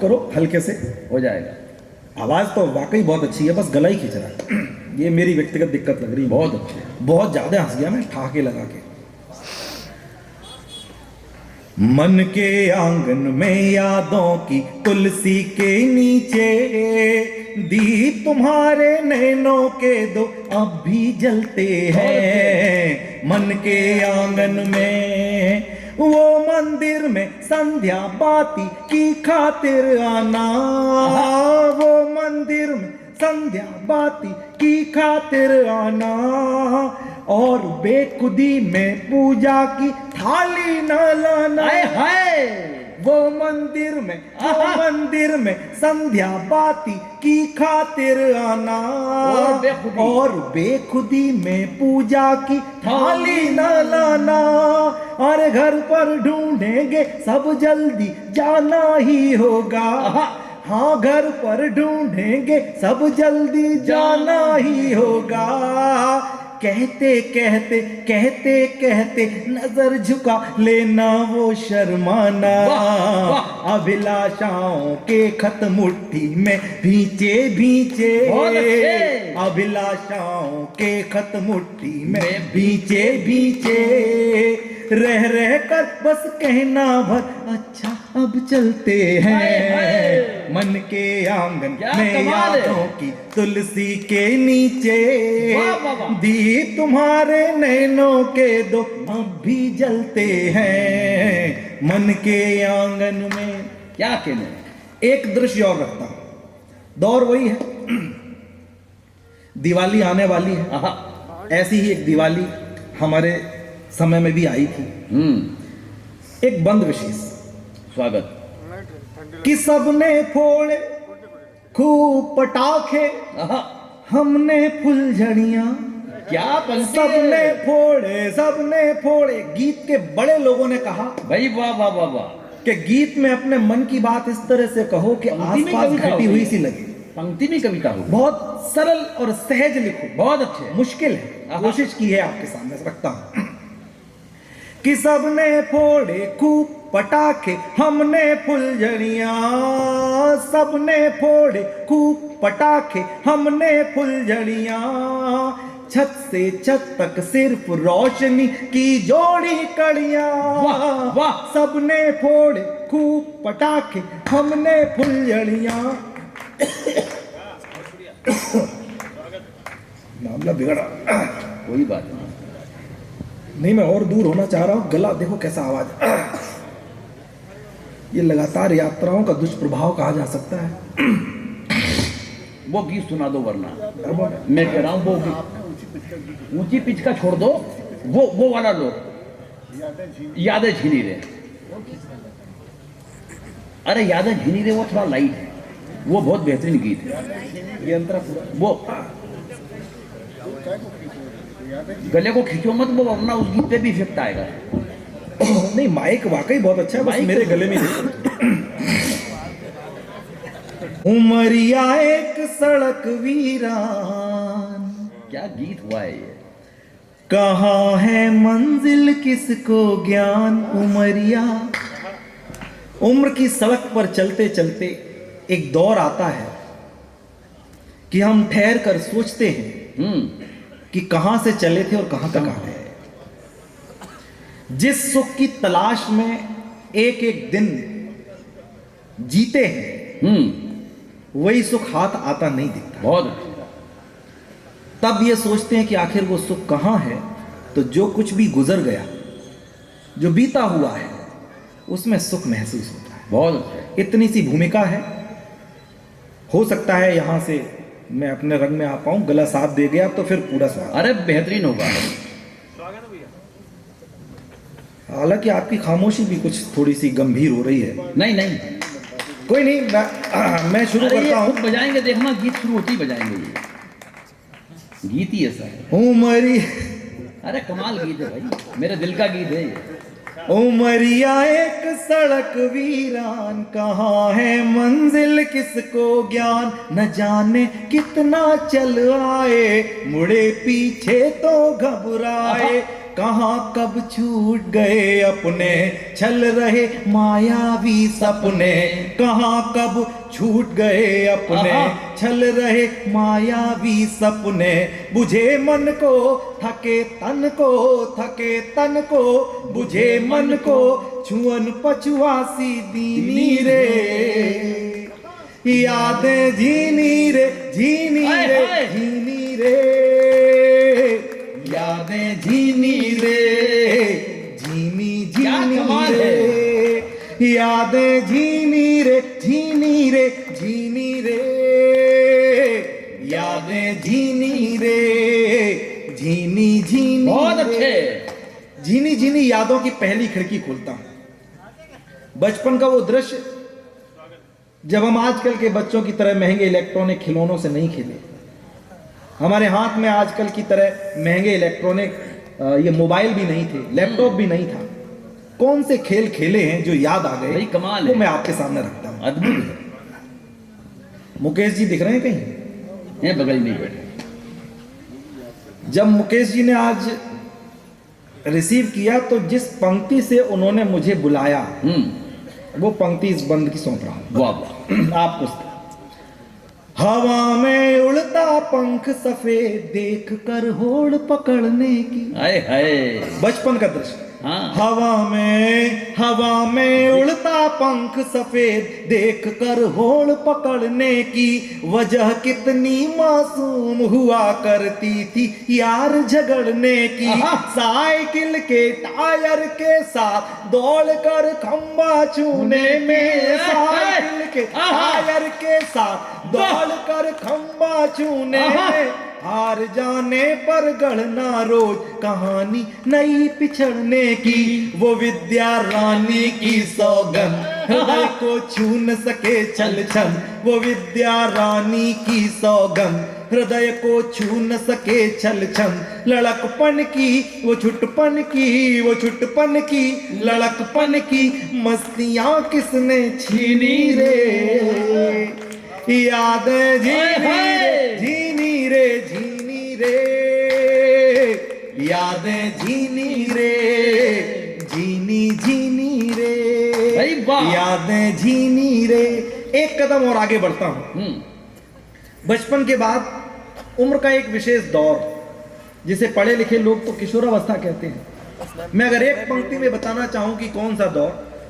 करो हल्के से, हो जाएगा। आवाज़ तो वाकई बहुत अच्छी है, बस गला ही खींच रहा है। ये मेरी व्यक्तिगत दिक्कत लग रही है। बहुत अच्छे, बहुत ज़्यादा हंस गया मैं ठहाके लगा के। मन के आंगन में यादों की तुलसी के नीचे, दीप तुम्हारे नैनों के दो अब भी जलते हैं। मन के आंगन में वो मंदिर में संध्या बाती की खातिर आना, वो मंदिर में संध्या बाती की खातिर आना, और बेखुदी में पूजा की थाली न लाना। हाय वो मंदिर में संध्या बाती की खातिर आना, और बेखुदी में पूजा की थाली न लाना। अरे घर पर ढूंढेंगे सब जल्दी जाना ही होगा, हाँ घर पर ढूंढेंगे सब जल्दी जाना ही होगा। कहते कहते कहते कहते नजर झुका लेना वो शर्माना, अभिलाषाओं के खत मुट्ठी में भींचे भींचे, अभिलाषाओं के खत मुट्ठी में भींचे भींचे, रह रह कर बस कहना भर अच्छा अब चलते हैं। मन के आंगन में यादों की तुलसी के नीचे, दीप तुम्हारे नैनों के दो अब भी जलते हैं। मन के आंगन में क्या कहने। एक दृश्य और रखता हूं, दौर वही है, दिवाली आने वाली है। ऐसी ही एक दिवाली हमारे समय में भी आई थी। एक बंद विशेष स्वागत कि सबने फोड़े खूब पटाखे, हमने फुलझड़ियां क्या सबने फोड़े। गीत के बड़े लोगों ने कहा भाई वाह वाह वाह वाह, कि गीत में अपने मन की बात इस तरह से कहो कि आसपास घटी हुई सी लगे। पंक्ति में कविता हो, बहुत सरल और सहज लिखो, बहुत अच्छे। मुश्किल है, कोशिश की है आपके सामने से रखता हूं। कि सबने फोड़े खूब पटाखे, हमने फुलझड़ियां, सबने फोड़े खूब पटाखे, हमने फुलझड़ियां, छत से छत तक सिर्फ रोशनी की जोड़ी कड़ियां। वाह वाह, सबने फोड़े खूब पटाखे, हमने फुलझड़ियां। मामला बिगड़ा, कोई बात नहीं, मैं और दूर होना चाह रहा हूं। गला देखो कैसा आवाज, ये लगातार यात्राओं का दुष्प्रभाव कहा जा सकता है। वो गीत सुना दो, वरना मैं कह रहा हूं वो ऊंची पिच का छोड़ दो, वो वाला लो, यादें झीनी रे। अरे यादें झीनी रे वो थोड़ा लाइट है, वो बहुत बेहतरीन गीत है। ये अंतरा पूरा वो गले को खींचो मत, वो वरना उस गीत पे भी इफेक्ट आएगा। नहीं, माइक वाकई बहुत अच्छा है, बस मेरे गले में उमरिया एक सड़क वीरान, क्या गीत हुआ है ये। कहाँ है मंजिल किसको ज्ञान। उमरिया, उम्र की सड़क पर चलते चलते एक दौर आता है कि हम ठहर कर सोचते हैं कि कहां से चले थे और कहां तक आ गए। जिस सुख की तलाश में एक एक दिन जीते हैं, वही सुख हाथ आता नहीं दिखता। बहुत तब ये सोचते हैं कि आखिर वो सुख कहां है। तो जो कुछ भी गुजर गया, जो बीता हुआ है, उसमें सुख महसूस होता है। बहुत इतनी सी भूमिका है। हो सकता है यहां से मैं अपने रंग में आ पाऊं। गला साथ दे गया तो फिर पूरा स्वागत। अरे बेहतरीन होगा। हालांकि आपकी खामोशी भी कुछ थोड़ी सी गंभीर हो रही है। नहीं नहीं, कोई नहीं, मैं शुरू करता हूं। बजाएंगे, देखना गीत शुरू होती ही बजाएंगे। ये गीत ही ऐसा है। उमरी, अरे कमाल गीत है भाई, मेरे दिल का गीत है ये। उमरिया एक सड़क वीरान, कहाँ है मंजिल किसको ज्ञान। न जाने कितना चल आए, मुड़े पीछे तो घबराए। कहाँ कब छूट गए अपने छल रहे मायावी सपने, कहाँ कब छूट गए अपने छल रहे मायावी सपने, बुझे मन को थके तन को, थके तन को बुझे मन को, छुअन पछुआसी दीनी रे, यादें झीनी रे झीनी रे झीनी रे, यादें झीनी रे झीनी झीनी रे, यादें झीनी रे झीनी रे झीनी रे, यादें झीनी रे झीनी झीनी। बहुत अच्छे। झीनी झीनी यादों की पहली खिड़की खोलता हूं। बचपन का वो दृश्य जब हम आजकल के बच्चों की तरह महंगे इलेक्ट्रॉनिक खिलौनों से नहीं खेले, हमारे हाथ में आजकल की तरह महंगे इलेक्ट्रॉनिक ये मोबाइल भी नहीं थे, लैपटॉप भी नहीं था, कौन से खेल खेले हैं जो याद आ गए, कमाल वो है। मैं आपके सामने रखता हूं। अद्भुत है। मुकेश जी दिख रहे हैं कहीं? हैं बगल में बैठे। जब मुकेश जी ने आज रिसीव किया तो जिस पंक्ति से उन्होंने मुझे बुलाया वो पंक्ति इस बंद की सौंप रहा हूं। वाह वाह। आप पूछते। हवा में उड़ता पंख सफेद देख कर होड़ पकड़ने की। हाय हाय। बचपन का दृश्य। हाँ। हवा में उड़ता पंख सफेद देख कर होड़ पकड़ने की, वजह कितनी मासूम हुआ करती थी यार झगड़ने की, साइकिल के टायर के साथ दौड़ कर खंबा छूने में, साइकिल के टायर के साथ दौड़ कर खंबा छूने में, हार जाने पर गढ़ना रोज कहानी नई पिछड़ने की, वो विद्या रानी की सौगंध हृदय को छू न सके छल छन, वो विद्या रानी की सौगंध हृदय को छू न सके छल छन, लड़कपन की वो छुटपन की, वो छुटपन की लड़कपन की मस्तियां किसने छीनी रे, यादें झीनी रे झीनी रे, यादें झीनी रे झीनी झीनी रे, यादें झीनी रे। एक कदम और आगे बढ़ता हूं। बचपन के बाद उम्र का एक विशेष दौर जिसे पढ़े लिखे लोग तो किशोरावस्था कहते हैं। मैं अगर एक पंक्ति में बताना चाहूं कि कौन सा दौर,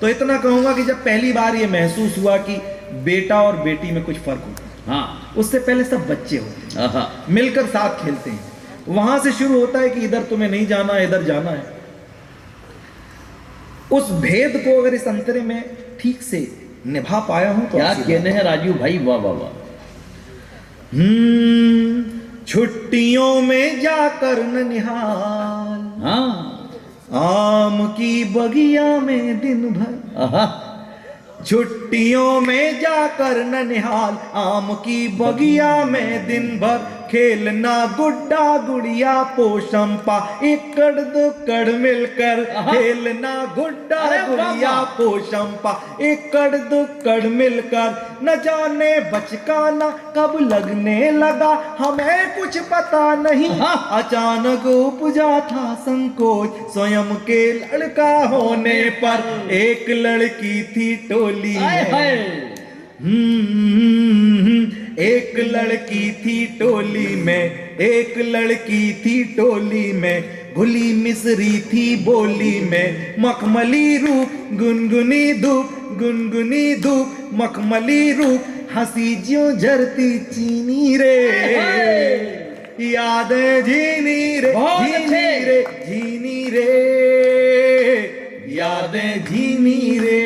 तो इतना कहूंगा कि जब पहली बार ये महसूस हुआ कि बेटा और बेटी में कुछ फर्क होता है। हाँ। उससे पहले सब बच्चे होते हैं, मिलकर साथ खेलते हैं, वहां से शुरू होता है कि इधर तुम्हें नहीं जाना है, इधर जाना है। उस भेद को अगर इस अंतरे में ठीक से निभा पाया हूं तो क्या कहने हैं राजू भाई। वाह वाह वाह। छुट्टियों में जाकर ननिहाल, हाँ। आम की बगिया में दिन भर, छुट्टियों में जाकर ननिहाल, आम की बगिया में दिन भर, खेलना गुड्डा गुड़िया पोशंपा, एकड़ दुक्कड़ मिलकर, खेलना गुड्डा गुड़िया पोशंपा, एकड़ दुक्कड़ मिलकर, न जाने बचकाना कब लगने लगा, हमें कुछ पता नहीं, अचानक उपजा था संकोच, स्वयं के लड़का होने पर, एक लड़की थी टोली में, एक लड़की थी टोली में, एक लड़की थी टोली में, घुली मिसरी थी बोली में, मखमली रूप गुनगुनी धूप, गुनगुनी धूप मखमली रूप, हंसी ज्यों झरती चीनी रे, यादें झीनी रे झीनी रे झीनी रे, यादें झीनी रे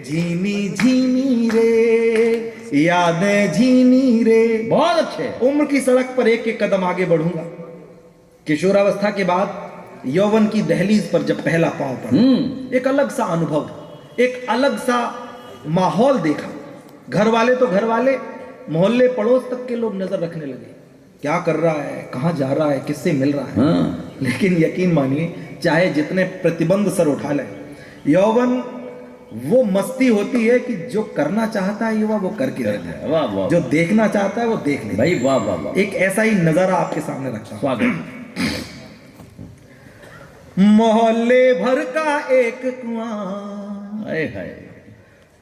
झीनी झीनी रे, यादें झीनी रे। बहुत अच्छे। उम्र की सड़क पर एक एक कदम आगे बढ़ूंगा। किशोरावस्था के बाद यौवन की दहलीज पर जब पहला पांव पड़ा, एक अलग सा अनुभव, एक अलग सा माहौल देखा। घर वाले तो घर वाले, मोहल्ले पड़ोस तक के लोग नजर रखने लगे, क्या कर रहा है, कहां जा रहा है, किससे मिल रहा है। लेकिन यकीन मानिए, चाहे जितने प्रतिबंध सर उठा ले, यौवन वो मस्ती होती है कि जो करना चाहता है युवा वो करके रहता है। वाह वाह। जो देखना चाहता है वो देख ले भाई। वाह वाह वाह। एक ऐसा ही नजारा आपके सामने रखता हूं। स्वागत। मोहल्ले भर का एक कुआं, हाय हाय,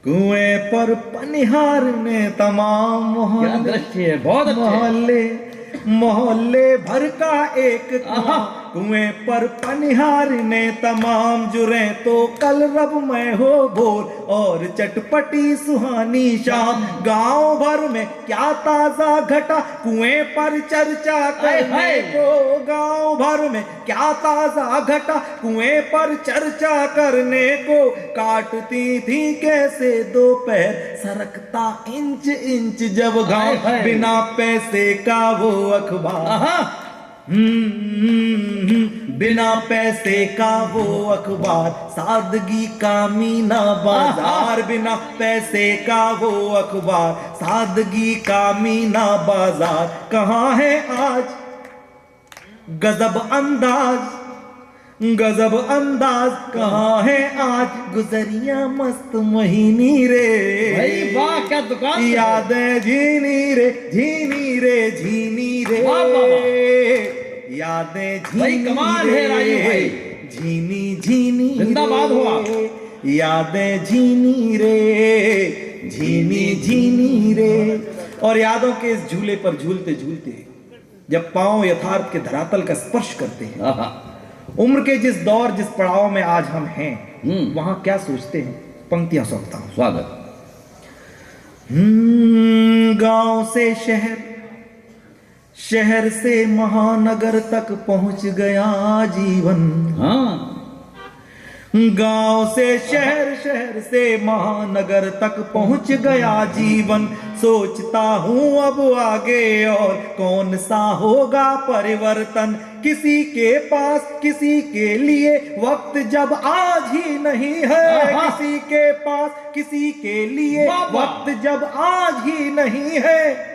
कुएं पर पनिहारने तमाम क्या मोहल्ले, दृश्य है, बहुत अच्छे। मोहल्ले मोहल्ले भर का एक कुआं, कुएं पर पनिहारने तमाम जुरे तो कल रब मैं हो भोर और चटपटी सुहानी शाम। गांव भर में क्या ताजा घटा कुएं पर चर्चा करने को, गांव भर में क्या ताजा घटा कुएं पर चर्चा करने को। काटती थी कैसे दोपहर सरकता इंच इंच जब गांव, बिना पैसे का वो अखबार, बिना पैसे का वो अखबार, सादगी का मीना बाजार, बिना पैसे का वो अखबार, सादगी का मीना बाजार। कहाँ है आज गजब अंदाज, गजब अंदाज, कहाँ है आज गुजरिया मस्त महीनी रे। भाई वाह, क्या दुकान है। यादें झीनी रे झीनी रे झीनी रे, वाह, वाह, वाह। यादें भाई झीनी कमाल है राजू भाई, झीनी झीनी जिंदाबाद रे, हुआ। यादें झीनी रे झीनी झीनी रे। और यादों के इस झूले पर झूलते झूलते जब पांव यथार्थ के धरातल का स्पर्श करते हैं, आहा, उम्र के जिस दौर जिस पड़ाव में आज हम हैं, वहां क्या सोचते हैं, पंक्तियां सुनता हूं। स्वागत। गांव से शहर, शहर से महानगर तक पहुंच गया जीवन। हाँ, गांव से शहर, शहर से महानगर तक पहुंच गया जीवन। सोचता हूं अब आगे और कौन सा होगा परिवर्तन, किसी के पास किसी के लिए वक्त जब आज ही नहीं है, किसी के पास किसी के लिए वक्त जब आज ही नहीं है।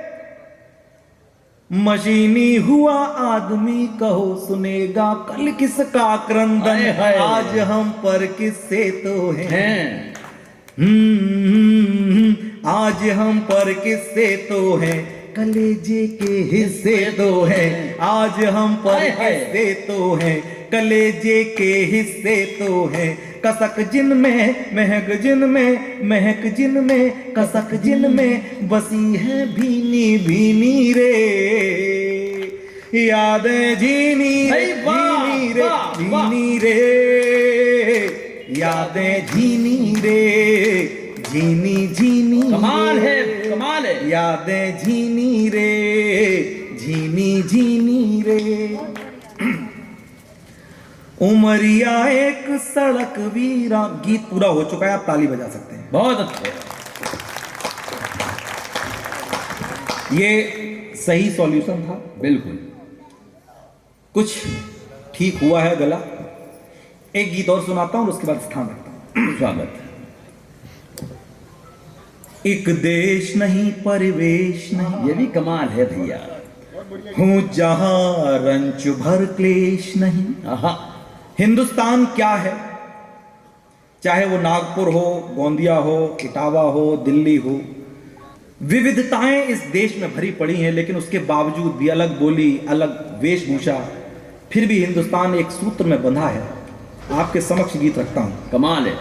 मशीनी हुआ आदमी कहो सुनेगा कल किसका क्रंदन, आज हम पर किससे तो हैं, आज हम पर किससे तो हैं, कलेजे के हिस्से तो हैं, आज हम पर हिस्से तो हैं, कलेजे के हिस्से तो हैं। कसक जिन में महक जिन में महक जिन में कसक जिन में बसी है भीनी भीनी रे, यादें झीनी झीनी रे झीनी रे, यादें झीनी रे झीनी झीनी। कमाल है, कमाल है। यादें झीनी रे झीनी झीनी रे। उमरिया एक सड़क वीरा, गीत पूरा हो चुका है, आप ताली बजा सकते हैं। बहुत अच्छे। ये सही सॉल्यूशन था, बिल्कुल। कुछ ठीक हुआ है गला। एक गीत और सुनाता हूं, उसके बाद स्थान रखता हूं। स्वागत। एक देश नहीं परिवेश नहीं, ये भी कमाल है भैया। हूं जहां रंच भर क्लेश नहीं। आहा, हिंदुस्तान क्या है, चाहे वो नागपुर हो, गोंदिया हो, इटावा हो, दिल्ली हो, विविधताएं इस देश में भरी पड़ी हैं, लेकिन उसके बावजूद भी अलग बोली, अलग वेशभूषा, फिर भी हिंदुस्तान एक सूत्र में बंधा है। आपके समक्ष गीत रखता हूं। कमाल है।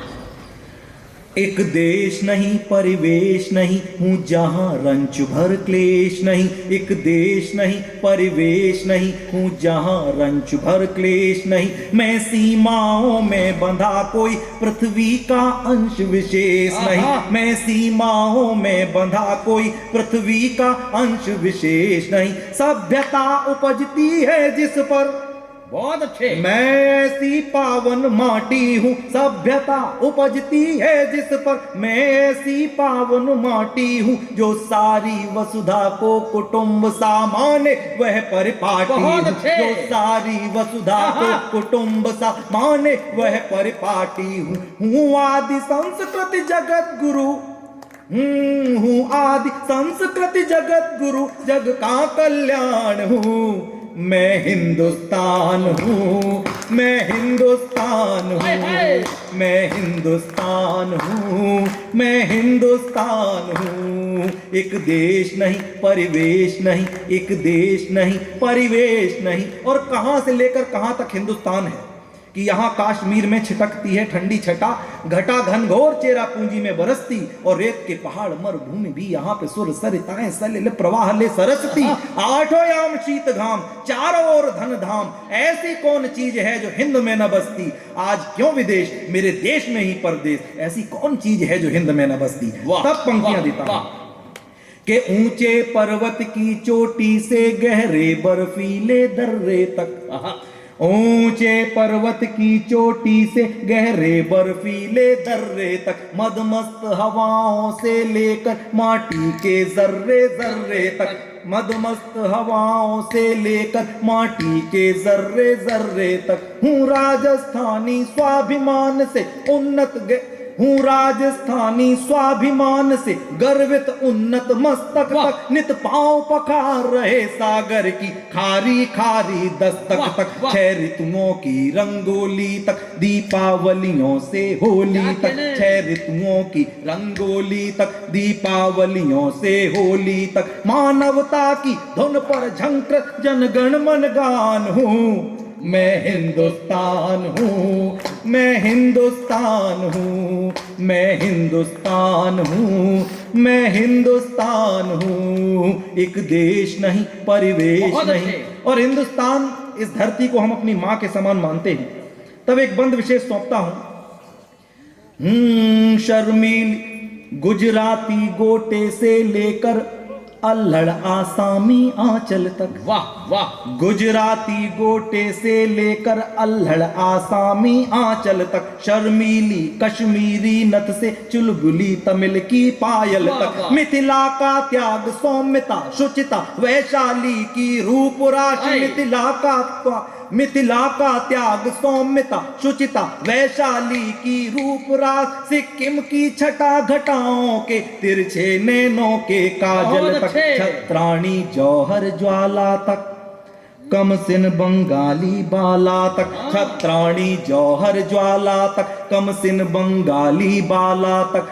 एक देश नहीं परिवेश नहीं, हूं जहां रंच भर क्लेश नहीं। एक देश नहीं परिवेश नहीं, हूं जहां रंच भर क्लेश नहीं। मैं सीमाओं में बंधा कोई पृथ्वी का अंश विशेष नहीं, मैं सीमाओं में बंधा कोई पृथ्वी का अंश विशेष नहीं। सभ्यता उपजती है जिस पर, बहुत अच्छे। मैं ऐसी पावन माटी हूँ, सभ्यता उपजती है जिस पर, मैं ऐसी पावन माटी हूँ, जो सारी वसुधा को कुटुंब सा माने वह परिपाटी हूँ, जो सारी वसुधा को कुटुंब सा माने वह परिपाटी हूँ। हूँ आदि संस्कृति जगत गुरु, हूँ आदि संस्कृति जगत गुरु, जग का कल्याण हूँ। मैं हिंदुस्तान हूँ, मैं हिंदुस्तान हूँ, मैं हिंदुस्तान हूँ, मैं हिंदुस्तान हूँ। एक देश नहीं परिवेश नहीं, एक देश नहीं परिवेश नहीं। और कहाँ से लेकर कहाँ तक हिंदुस्तान है, कि यहाँ कश्मीर में छिटकती है ठंडी छटा, घटा घनघोर चेरा पूंजी में बरसती, और रेत के पहाड़ मरुभूमि भी यहाँ पे सुर सरिताएं सलिल प्रवाह ले सरसती। आठों याम शीत घाम, चारों ओर धन धाम, ऐसी कौन चीज है जो हिंद में न बसती। आज क्यों विदेश, मेरे देश में ही परदेश, ऐसी कौन चीज है जो हिंद में न बसती। तब पंक्तियां देता हूं कि ऊंचे पर्वत की चोटी से गहरे बर्फीले दर्रे तक, ऊंचे पर्वत की चोटी से गहरे बर्फीले दर्रे तक, मदमस्त हवाओं से लेकर माटी के जर्रे जर्रे तक, मदमस्त हवाओं से लेकर माटी के जर्रे जर्रे तक, हूँ राजस्थानी स्वाभिमान से उन्नत हूँ राजस्थानी स्वाभिमान से गर्वित उन्नत मस्तक तक, नित पांव पखार रहे सागर की खारी खारी दस्तक तक, छह ऋतुओं की रंगोली तक, दीपावलियों से होली तक, छह ऋतुओं की रंगोली तक, दीपावलियों से होली तक, मानवता की धुन पर झंकर जनगण मन गान हूँ। मैं हिंदुस्तान हूँ, मैं हिंदुस्तान हूँ, मैं हिंदुस्तान हूँ, मैं हिंदुस्तान हूँ। एक देश नहीं, परिवेश नहीं, और हिंदुस्तान इस धरती को हम अपनी माँ के समान मानते हैं। तब एक बंद विशेष सौंपता हूँ। शर्मील गुजराती गोटे से लेकर अल्हड़ आसामी आंचल तक, वाह वाह, गुजराती गोटे से लेकर अल्हड़ आसामी आंचल तक, शर्मीली कश्मीरी नथ से चुलबुली तमिल की पायल तक, मिथिला का त्याग सौम्यता शुचिता वैशाली की रूप राशि, मिथिला का त्याग सौम्यता शुचिता वैशाली की रूप रास, सिक्किम की छटा घटाओं के तिरछे नैनों के काजल तक, छत्राणी जौहर ज्वाला तक, कमसिन बंगाली बाला तक, छत्राणी जौहर ज्वाला तक, कमसिन बंगाली बाला तक,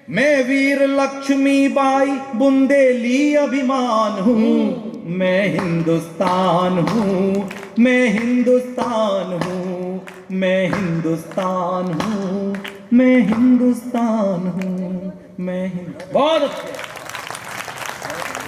मैं वीर लक्ष्मी बाई बुंदेली अभिमान हूँ। मैं हिंदुस्तान हूँ, मैं हिंदुस्तान हूँ, मैं हिंदुस्तान हूँ, मैं हिंदुस्तान हूँ, मैं बहुत अच्छे।